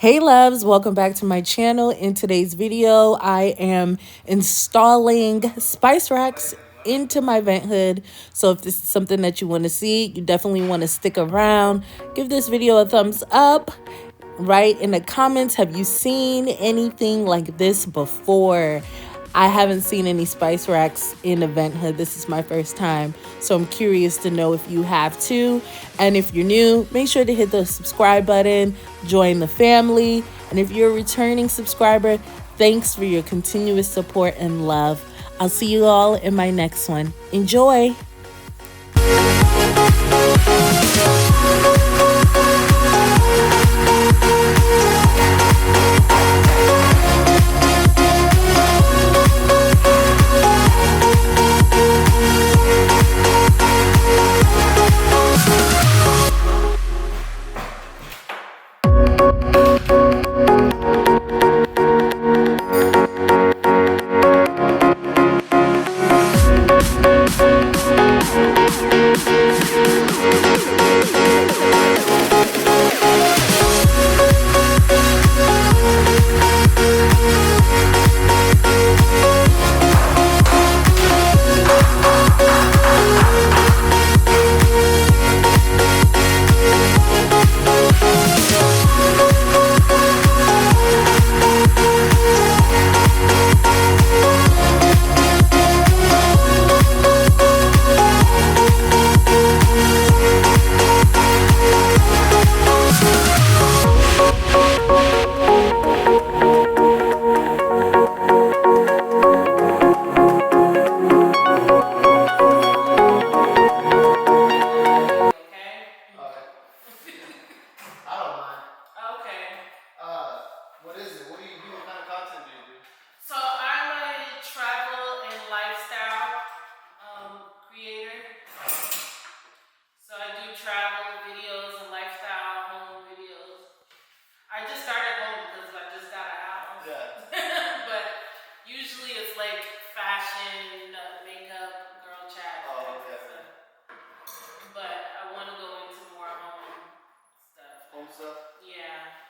Hey loves, welcome back to my channel. In today's video, I am installing spice racks into my vent hood. So if this is something that you want to see, you definitely want to stick around. Give this video a thumbs up. Write in the comments, have you seen anything like this before? I haven't seen any spice racks in a vent hood. This is my first time, so I'm curious to know if you have too. And if you're new, make sure to hit the subscribe button, join the family. And if you're a returning subscriber, thanks for your continuous support and love. I'll see you all in my next one. Enjoy. What is it? What do you do? What kind of content do you do? So I'm a travel and lifestyle creator. So I do travel videos and lifestyle home videos. I just started home because I just got a house. Yeah. But usually it's like fashion, makeup, girl chat. Oh, okay. Stuff. But I want to go into more home stuff. Home stuff? Yeah.